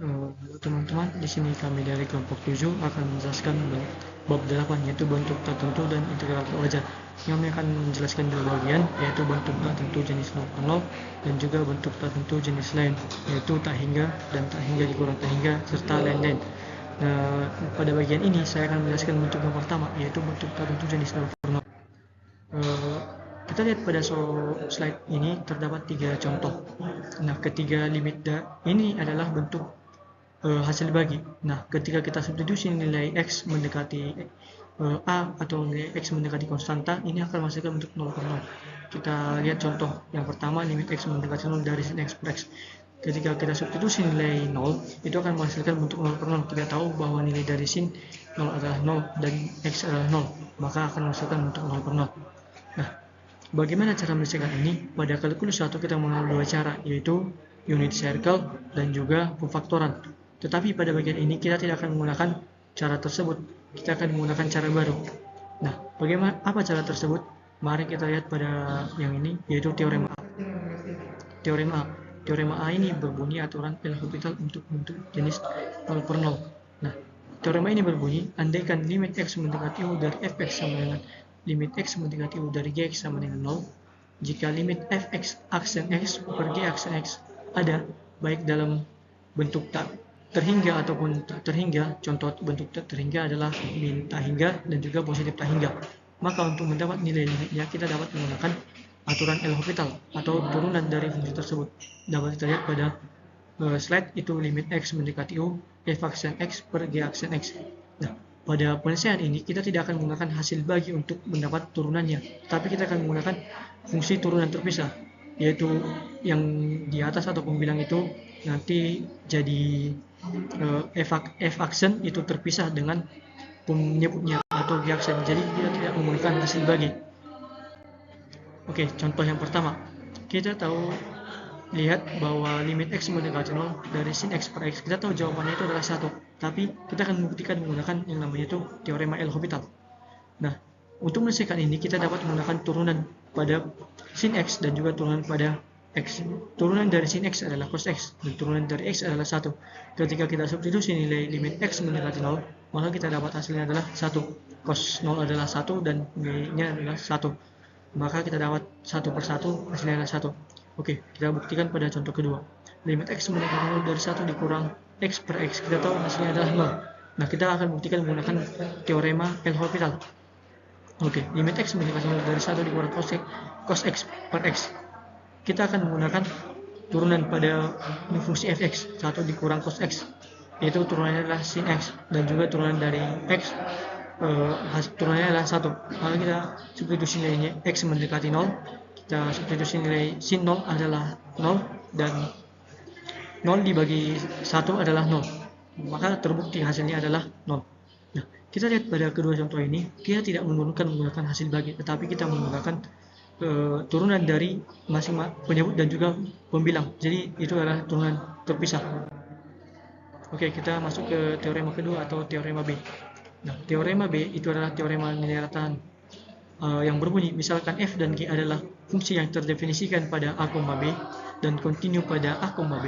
Halo teman-teman, di sini kami dari kelompok 7 akan menjelaskan bab 8 yaitu bentuk tertentu dan integral wajar. Kami akan menjelaskan dua bagian yaitu bentuk tertentu jenis 0 dan juga bentuk tertentu jenis lain yaitu tak hingga dan tak hingga dikurang tak hingga serta lain-lain. Nah, pada bagian ini saya akan menjelaskan bentuk yang pertama yaitu bentuk tertentu jenis 0. Kita lihat pada slide ini terdapat 3 contoh. Nah, ketiga limit ini adalah bentuk hasil bagi. Nah, ketika kita substitusi nilai x mendekati a atau nilai x mendekati konstanta, ini akan menghasilkan bentuk 0. Kita lihat contoh yang pertama, limit x mendekati 0 dari sin x per x. Ketika kita substitusi nilai 0, itu akan menghasilkan bentuk 0. Kita tahu bahwa nilai dari sin 0 adalah 0 dan x adalah 0, maka akan menghasilkan bentuk 0. Nah, bagaimana cara menyelesaikan ini? Pada kalkulus 1 kita mengenal dua cara, yaitu unit circle dan juga pemfaktoran. Tetapi pada bagian ini kita tidak akan menggunakan cara tersebut, kita akan menggunakan cara baru. Nah, bagaimana apa cara tersebut? Mari kita lihat pada yang ini, yaitu teorema A. Teorema A ini berbunyi aturan L'Hopital untuk bentuk jenis 0/0. Nah, teorema ini berbunyi, andaikan limit x mendekati u dari fx sama dengan limit x mendekati u dari gx sama dengan 0, jika limit fx aksen x per g aksen x ada, baik dalam bentuk tak terhingga ataupun tak terhingga. Contoh bentuk tak terhingga adalah min tak hingga dan juga positif tak hingga. Maka untuk mendapat nilai limitnya kita dapat menggunakan aturan L'Hopital atau turunan dari fungsi tersebut. Dapat kita lihat pada slide, itu limit x mendekati u f aksen x per g aksen x. Nah, pada penyelesaian ini kita tidak akan menggunakan hasil bagi untuk mendapat turunannya, tapi kita akan menggunakan fungsi turunan terpisah, yaitu yang di atas atau pembilang itu nanti jadi f aksen itu terpisah dengan penyebutnya atau g aksen, jadi kita tidak menggunakan hasil bagi. Oke, contoh yang pertama, kita tahu lihat bahwa limit x mendekati 0 dari sin x per x, kita tahu jawabannya itu adalah 1, tapi kita akan membuktikan menggunakan yang namanya itu teorema L'Hopital. Nah, untuk menyelesaikan ini kita dapat menggunakan turunan pada sin x dan juga turunan pada x. Turunan dari sin x adalah cos x dan turunan dari x adalah 1. Ketika kita substitusi nilai limit x mendekati 0, maka kita dapat hasilnya adalah 1. Cos 0 adalah 1 dan nilainya adalah 1. Maka kita dapat 1 per 1, hasilnya adalah 1. Oke, kita buktikan pada contoh kedua. Limit x mendekati 0 dari 1 dikurang x per x, kita tahu hasilnya adalah 0. Nah, kita akan buktikan menggunakan teorema L'Hopital. Oke, limit x mendekati 0 dari 1 dikurang cos x per x. Kita akan menggunakan turunan pada fungsi fx, 1 dikurang cos x, yaitu turunannya adalah sin x, dan juga turunan dari x turunannya adalah 1. Maka kita substitusi nilainya x mendekati 0, kita substitusi nilai sin 0 adalah 0 dan 0 dibagi 1 adalah 0, maka terbukti hasilnya adalah 0. Nah, kita lihat pada kedua contoh ini, kita tidak menggunakan hasil bagi, tetapi kita menggunakan turunan dari masing-masing penyebut dan juga pembilang, jadi itu adalah turunan terpisah. Oke, kita masuk ke teorema kedua atau teorema B. Nah, teorema B itu adalah teorema nilai rataan yang berbunyi, misalkan f dan g adalah fungsi yang terdefinisikan pada a, b dan kontinu pada a, b.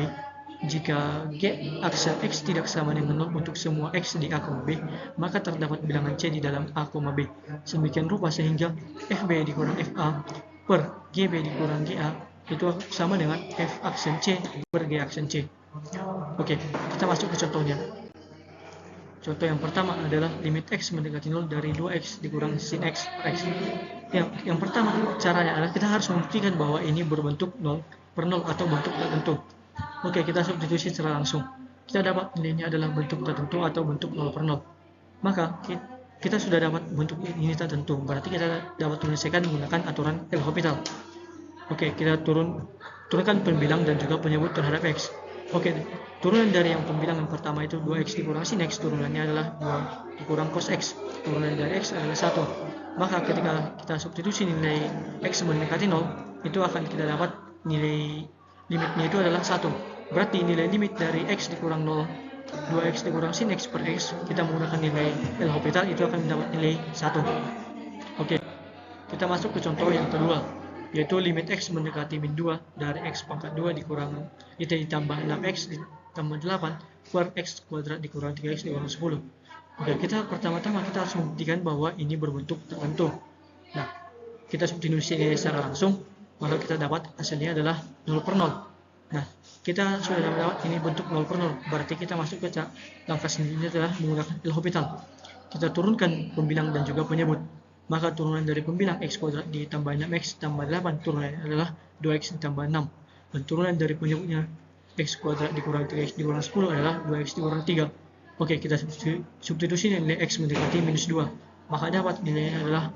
Jika g aksen x tidak sama dengan 0 untuk semua x di a, b, maka terdapat bilangan c di dalam a, b. Sedemikian rupa sehingga fb dikurang fa per gb dikurang ga itu sama dengan f aksen c per g aksen c. Oke, kita masuk ke contohnya. Contoh yang pertama adalah limit x mendekati 0 dari 2x dikurang sin x per x. Yang pertama caranya adalah kita harus membuktikan bahwa ini berbentuk 0/0 atau bentuk tertentu. Oke, kita substitusi secara langsung. Kita dapat nilainya adalah bentuk tertentu atau bentuk 0/0. Maka kita sudah dapat bentuk ini tertentu, berarti kita dapat menyelesaikan menggunakan aturan L'Hopital. Oke, kita turunkan pembilang dan juga penyebut terhadap x. Oke, turunan dari yang pembilang yang pertama itu 2x dikurang sin x, turunannya adalah 2 dikurang cos x, turunan dari x adalah 1. Maka ketika kita substitusi nilai x mendekati 0, itu akan kita dapat nilai limitnya itu adalah 1. Berarti nilai limit dari x dikurang 0, 2x dikurang sin x per x, kita menggunakan nilai L'Hopital, itu akan mendapat nilai 1. Oke, kita masuk ke contoh yang kedua, yaitu limit x mendekati min 2 dari x pangkat 2 dikurang itu ditambah 6x tambah 8 kuadrat X kuadrat dikurang 3X dikurang 10. Oke, pertama-tama kita harus membuktikan bahwa ini berbentuk tertentu. Nah, kita substitusi ini secara langsung, maka kita dapat hasilnya adalah 0 per 0. Nah, kita sudah dapat ini bentuk 0 per 0, berarti kita masuk ke langkah selanjutnya adalah menggunakan L'Hopital. Kita turunkan pembilang dan juga penyebut. Maka turunan dari pembilang X kuadrat ditambah 6X tambah 8, turunannya adalah 2X ditambah 6. Dan turunan dari penyebutnya X kuadrat dikurang 3X dikurang 10 adalah 2X dikurang 3. Oke, kita substitusi nilai X mendekati minus 2. Maka dapat nilainya adalah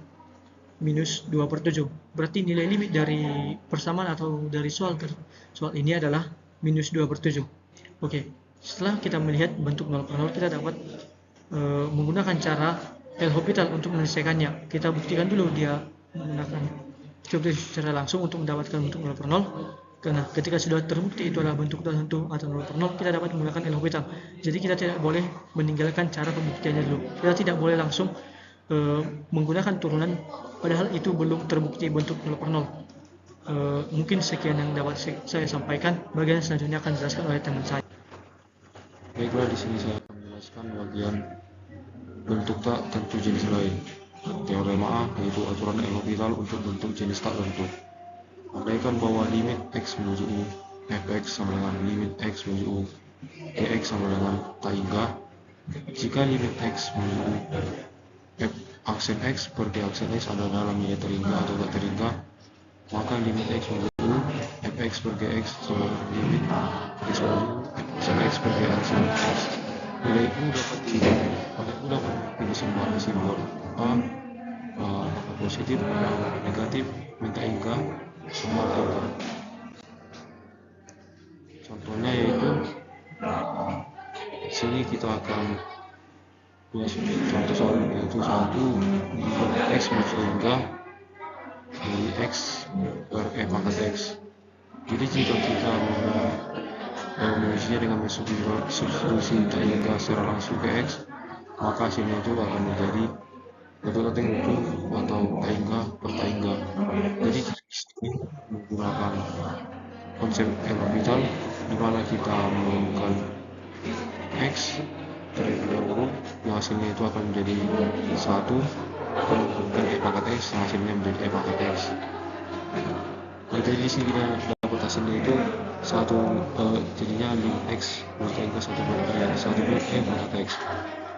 minus 2 per 7. Berarti nilai limit dari persamaan atau dari soal ini adalah minus 2 per 7. Oke, setelah kita melihat bentuk 0 per 0, kita dapat menggunakan cara L'Hopital untuk menyelesaikannya. Kita buktikan dulu dia menggunakan substitusi secara langsung untuk mendapatkan bentuk 0 per 0. Karena ketika sudah terbukti itu adalah bentuk tertentu atau 0 per 0, kita dapat menggunakan L'Hopital. Jadi kita tidak boleh meninggalkan cara pembuktiannya dulu. Kita tidak boleh langsung menggunakan turunan padahal itu belum terbukti bentuk 0 per 0. Mungkin sekian yang dapat saya sampaikan. Bagian selanjutnya akan dijelaskan oleh teman saya. Baiklah, di sini saya akan menjelaskan bagian bentuk tak tentu jenis lain. Teorema A yaitu aturan L'Hopital untuk bentuk jenis tak tentu. Andaikan bahwa limit X menuju U, Fx sama dengan limit X menuju U, Gx sama dengan tak hingga. Jika limit X menuju U, F aksen X per G aksen X ada dalam nilai terhingga atau tak terhingga, maka limit X menuju U, Fx per Gx sama dengan limit X menuju U, F aksen X per G aksen X. Nilai U dapat dipilih simbol A, positif, negatif, minta hingga, sama hingga. Contohnya yaitu sini kita akan contoh soal yaitu 1 X menuju hingga dari X per F pangkat X. Jadi jika kita mengujinya dengan substitusi tak hingga secara langsung ke X, maka hasilnya itu akan menjadi bentuk tertentu atau tak hingga per tak hingga. Jadi ini menggunakan konsep L'Hopital di mana kita menggunakan X terlebih dahulu, yang hasilnya itu akan menjadi 1, dan F pangkat X yang hasilnya menjadi F pangkat X. Nah, jadi di sini kita dapat hasilnya itu 1, jadinya limit X menuju hingga 1 per F pangkat X.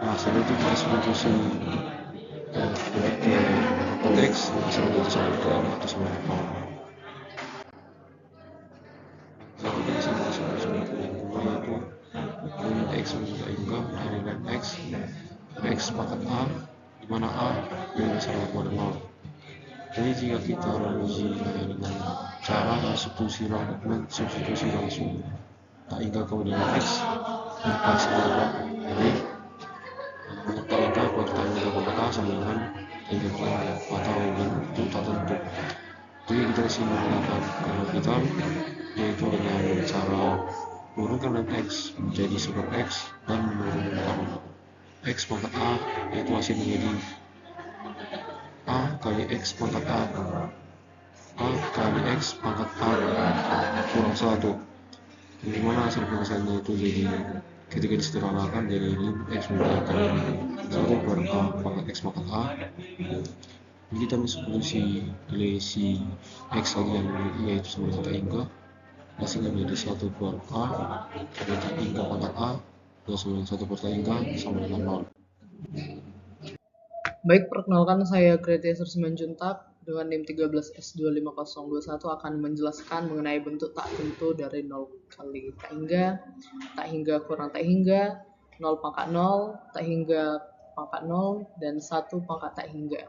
Nah, hasilnya itu kita substitusi ke X sama dengan 1 per M atau sama dengan 0. Jadi di sini yaitu limit X menuju hingga dari limit X pangkat A, di mana A lebih besar daripada 0. Jadi jika kita menguji dengan cara substitusi langsung tak hingga kemudian X, maka hasilnya jadi tak hingga kuadrat tak hingga pangkat A sama dengan hingga atau bentuk tak tentu. Jadi kita disini menggunakan L'Hopital yaitu dengan cara menurunkan limit X menjadi super X dan menurunkan X pangkat A, yaitu hasil menjadi A kali X pangkat A kali X pangkat A kurang 1, dimana hasil penghasilannya itu jadi ketika disederhanakan jadi limit X menjadi 1 per A pangkat X pangkat A. Jadi kita mensubstitusi nilai si X tadi yang yaitu sama dengan tak hingga, hasilnya menjadi 1 per A kali tak hingga pangkat A plus sama dengan 1 per tak hingga sama dengan 0. Baik, perkenalkan saya Kriteser Simanjuntak dengan NIM 13S25021 akan menjelaskan mengenai bentuk tak tentu dari 0 kali tak hingga kurang tak hingga, 0 pangkat 0, tak hingga pangkat 0, dan 1 pangkat tak hingga.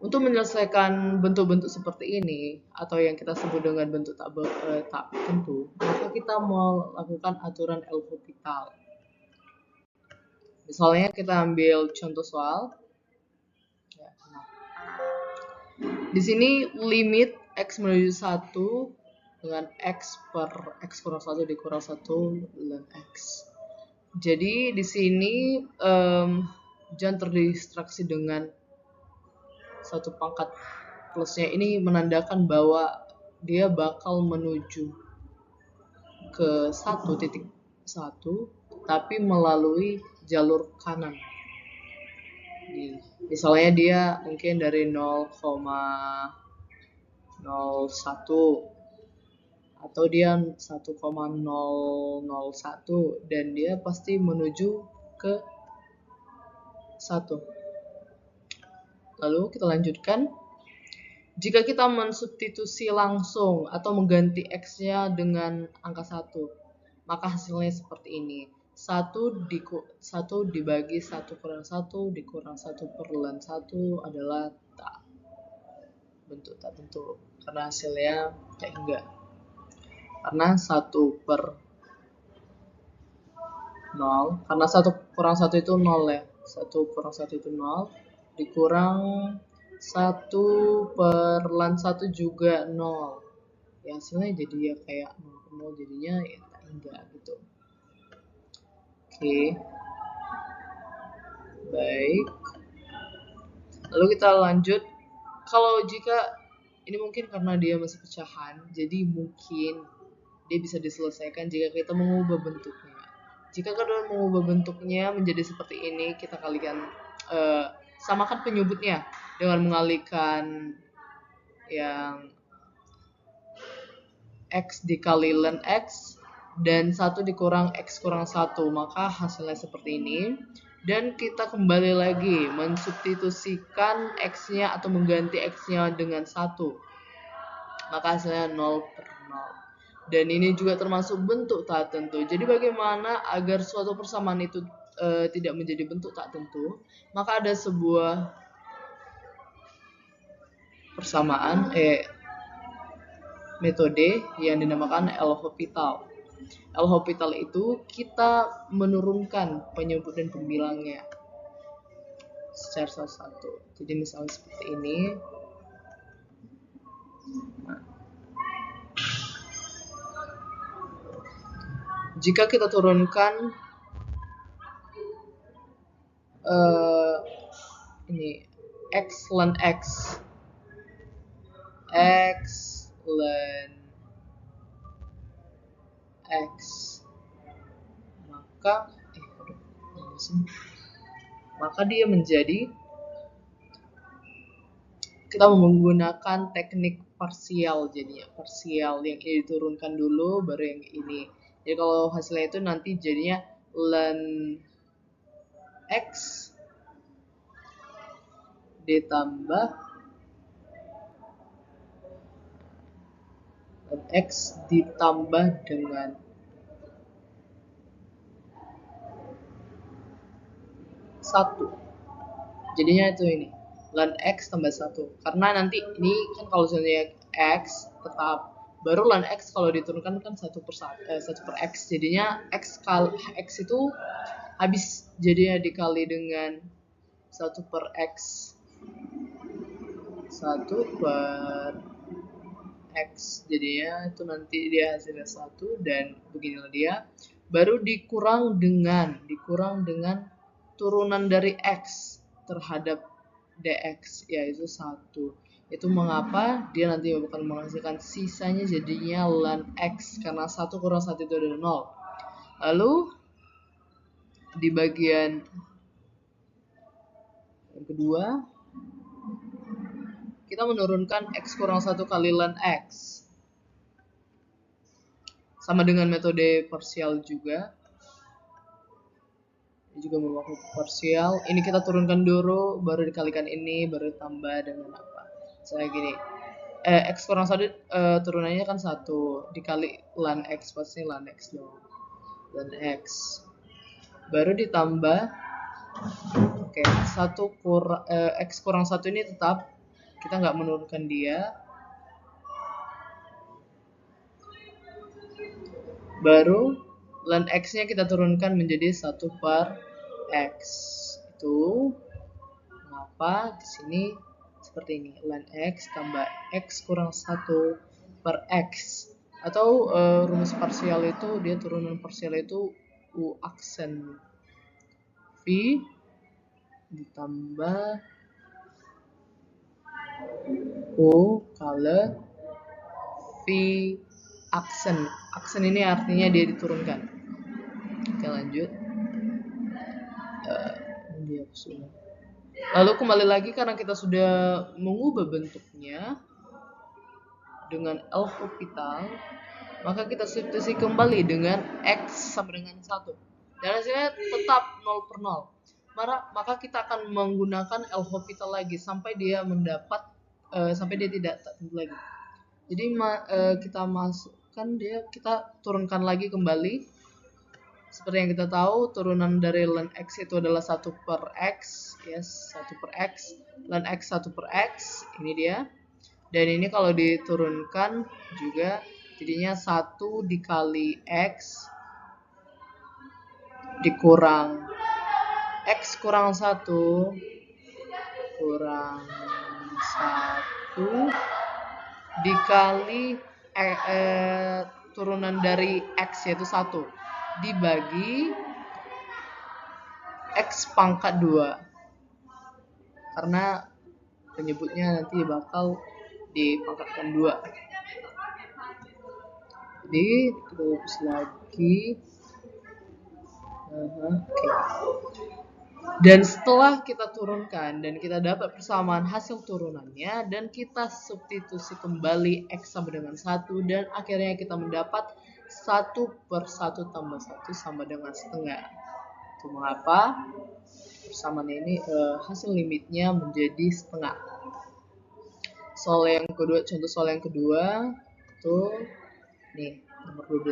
Untuk menyelesaikan bentuk-bentuk seperti ini atau yang kita sebut dengan bentuk tak tentu, maka kita melakukan aturan L'Hopital. Misalnya kita ambil contoh soal. Di sini limit X menuju 1 dengan X per X kurang 1 dikurang 1 ln X. Jadi di sini jangan terdistraksi dengan 1 pangkat plusnya, ini menandakan bahwa dia bakal menuju ke 1 titik 1 tapi melalui jalur kanan. Misalnya dia mungkin dari 0,01 atau dia 1,001 dan dia pasti menuju ke 1. Lalu kita lanjutkan. Jika kita mensubstitusi langsung atau mengganti X-nya dengan angka 1, maka hasilnya seperti ini. 1 dibagi 1 kurang 1 dikurang 1 per ln 1 adalah bentuk tak tentu. Karena hasilnya tak hingga. Karena 1 per 0. Karena 1 kurang 1 itu 0 ya. 1 kurang 1 itu 0. Dikurang 1 per ln 1 juga 0. Ya hasilnya jadi ya kayak 0 jadinya ya tak hingga gitu. Oke. Baik. Lalu kita lanjut. Kalau jika ini mungkin karena dia masih pecahan, jadi mungkin dia bisa diselesaikan jika kita mengubah bentuknya. Jika kita mengubah bentuknya menjadi seperti ini, kita kalikan samakan penyebutnya dengan mengalihkan yang X dikali ln X dan 1 dikurang X kurang 1, maka hasilnya seperti ini. Dan kita kembali lagi mensubstitusikan X-nya atau mengganti X-nya dengan 1, maka hasilnya 0 per 0. Dan ini juga termasuk bentuk tak tentu. Jadi bagaimana agar suatu persamaan itu tidak menjadi bentuk tak tentu? Maka ada sebuah persamaan metode yang dinamakan L'Hopital. L'Hopital itu kita menurunkan penyebut dan pembilangnya secara satu-satu. Jadi misalnya seperti ini. Jika kita turunkan ini X ln X ln X, maka dia menjadi, kita menggunakan teknik parsial, jadinya parsial yang ini diturunkan dulu baru yang ini. Jadi kalau hasilnya itu nanti jadinya ln X ditambah ln X ditambah dengan 1. Jadinya itu ini ln X tambah 1. Karena nanti ini kan kalau misalnya X tetap, baru ln X kalau diturunkan kan 1 per X. Jadinya X itu habis jadinya dikali dengan 1 per X. 1 per X. Jadinya itu nanti dia hasilnya 1 dan beginilah dia. Baru dikurang dengan turunan dari X terhadap DX, yaitu 1. Itu mengapa dia nanti akan menghasilkan sisanya jadinya ln X, karena 1 kurang 1 itu adalah 0. Lalu di bagian yang kedua, kita menurunkan X kurang 1 kali ln X. Sama dengan metode parsial juga. Ini juga memakai parsial. Ini kita turunkan dulu, baru dikalikan ini, baru tambah dengan apa. Misalnya gini, X kurang 1 turunannya kan 1, dikali ln X, pasti ln X dong. Ln X. Baru ditambah, oke, X kurang 1 ini tetap, kita nggak menurunkan dia. Baru ln X-nya kita turunkan menjadi 1 per X. Itu mengapa di sini seperti ini, ln X tambah X kurang 1 per X. Atau rumus parsial itu, dia turunan parsial itu U aksen V ditambah U kali V aksen. Aksen ini artinya dia diturunkan. Oke, lanjut. Lalu kembali lagi karena kita sudah mengubah bentuknya dengan L'Hopital, maka kita substitusi kembali dengan X sama dengan 1. Dan hasilnya tetap 0 per 0. Maka kita akan menggunakan L'Hopital lagi sampai dia mendapat sampai dia tidak tentu lagi. Jadi kita masukkan kita turunkan lagi kembali. Seperti yang kita tahu, turunan dari ln X itu adalah 1 per X. Yes, 1 per X. Ln X 1 per X. Ini dia. Dan ini kalau diturunkan juga, jadinya 1 dikali X dikurang X kurang 1 kurang 1 dikali turunan dari X yaitu 1 dibagi X pangkat 2, karena penyebutnya nanti bakal dipangkatkan 2. Jadi kita hapus lagi. Oke. Dan setelah kita turunkan dan kita dapat persamaan hasil turunannya, dan kita substitusi kembali X sama dengan 1, dan akhirnya kita mendapat 1 per 1 tambah 1 sama dengan setengah. Itu mengapa persamaan ini hasil limitnya menjadi setengah. Contoh soal yang kedua itu nih, nomor 12.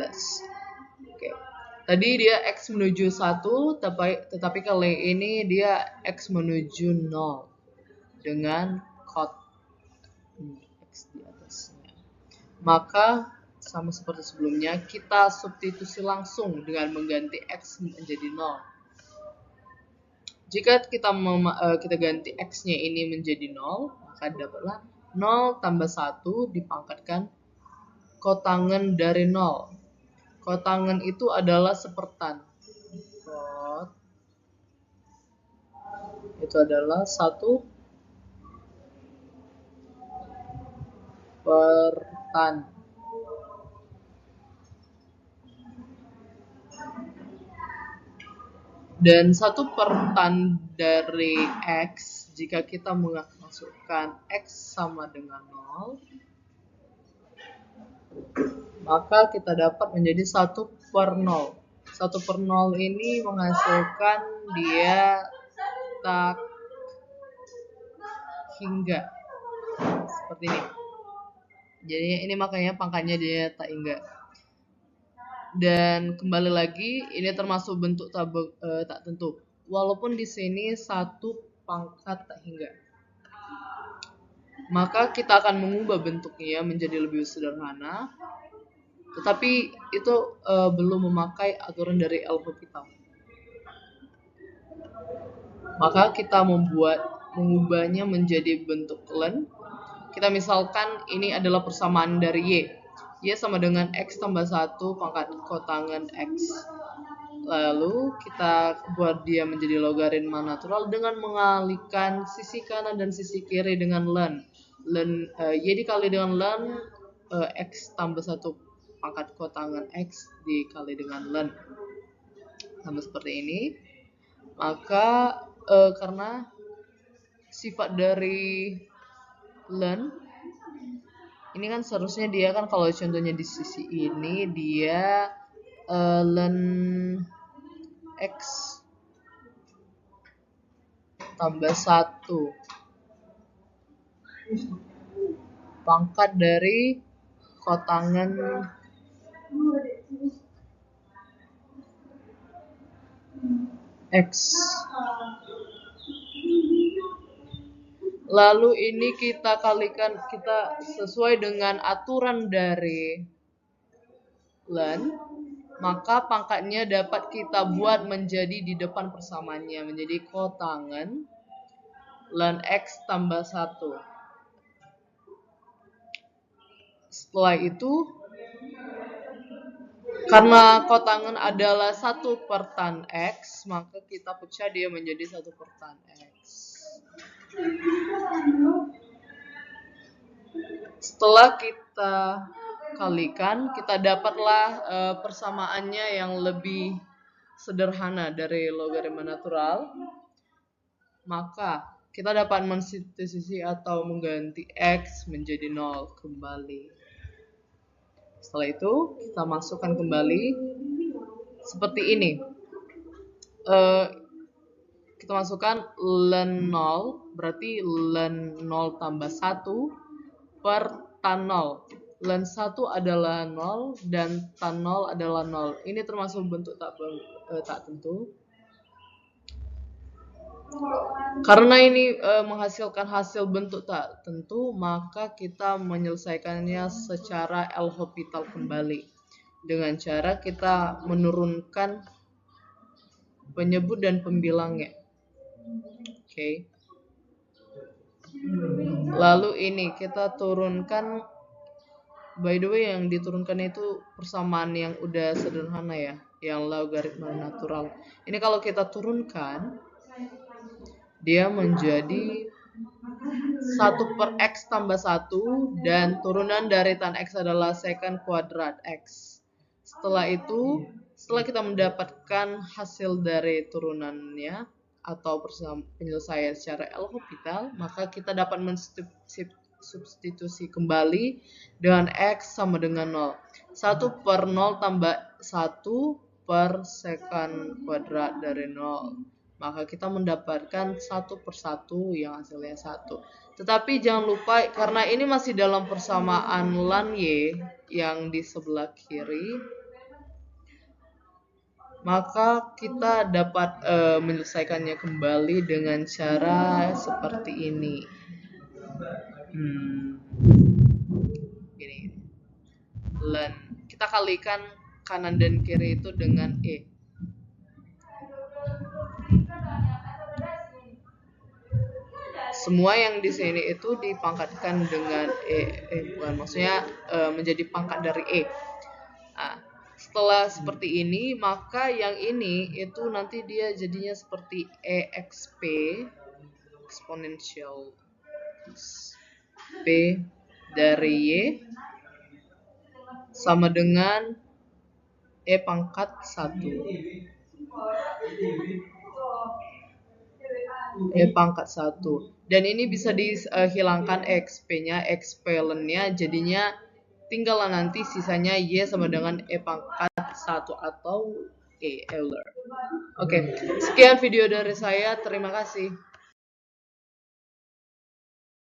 Oke. Tadi dia X menuju 1, tetapi kali ini dia X menuju 0 dengan kot X di atasnya. Maka sama seperti sebelumnya, kita substitusi langsung dengan mengganti X menjadi 0. Jika kita ganti X-nya ini menjadi 0, maka dapatlah 0 tambah 1 dipangkatkan kotangan dari 0. Kotangan itu adalah sepertan. Kot itu adalah 1 pertan. Dan 1 pertan dari X, jika kita memasukkan X sama dengan 0, maka kita dapat menjadi 1 per 0. 1 per 0 ini menghasilkan dia tak hingga. Seperti ini. Jadi ini makanya pangkatnya dia tak hingga. Dan kembali lagi, ini termasuk bentuk tak tentu. Walaupun di sini 1 pangkat tak hingga. Maka kita akan mengubah bentuknya menjadi lebih sederhana. Tetapi itu belum memakai aturan dari L'Hopital. Maka kita mengubahnya menjadi bentuk ln. Kita misalkan ini adalah persamaan dari Y. Y sama dengan X tambah 1 pangkat kotangan X. Lalu kita buat dia menjadi logaritma natural dengan mengalihkan sisi kanan dan sisi kiri dengan ln. Y dikali dengan ln X tambah 1 pangkat kotangan X dikali dengan ln. Sama seperti ini. Maka karena sifat dari ln ini kan seharusnya dia kan, kalau contohnya di sisi ini dia ln X tambah 1 pangkat dari kotangan X. Lalu ini kita kalikan, kita sesuai dengan aturan dari ln, maka pangkatnya dapat kita buat menjadi di depan persamaannya menjadi kotangan ln X tambah 1. Setelah itu, karena kotangan adalah 1 per tan X, maka kita pecah dia menjadi 1 per tan X. Setelah kita kalikan, kita dapatlah persamaannya yang lebih sederhana dari logaritma natural, maka kita dapat mensubstitusi atau mengganti X menjadi 0 kembali. Setelah itu, kita masukkan kembali seperti ini. Kita masukkan ln 0, berarti ln 0 tambah 1 per tan 0. Ln 1 adalah 0 dan tan 0 adalah 0. Ini termasuk bentuk tak tentu. Karena ini menghasilkan hasil bentuk tak tentu, maka kita menyelesaikannya secara L'Hopital kembali. Dengan cara kita menurunkan penyebut dan pembilangnya. Oke. Lalu ini kita turunkan, by the way yang diturunkan itu persamaan yang udah sederhana ya, yang logaritma natural. Ini kalau kita turunkan, dia menjadi 1 per X tambah 1 dan turunan dari tan X adalah secant kuadrat X. Setelah itu, setelah kita mendapatkan hasil dari turunannya atau penyelesaian secara L'Hopital, maka kita dapat mensubstitusi kembali dengan X sama dengan 0. 1 per 0 tambah 1 per secant kuadrat dari 0. Maka kita mendapatkan 1 per 1 yang hasilnya 1. Tetapi jangan lupa, karena ini masih dalam persamaan ln Y yang di sebelah kiri, maka kita dapat menyelesaikannya kembali dengan cara seperti ini. Gini. Ln, kita kalikan kanan dan kiri itu dengan E. Semua yang di sini itu dipangkatkan dengan maksudnya menjadi pangkat dari E. Nah, setelah seperti ini, maka yang ini itu nanti dia jadinya seperti EXP, exponential P dari Y sama dengan E pangkat 1. E pangkat 1. Dan ini bisa dihilangkan XP-nya, XP ln-nya, jadinya tinggallah nanti sisanya Y sama dengan E pangkat 1 atau E Euler. Oke, sekian video dari saya, terima kasih.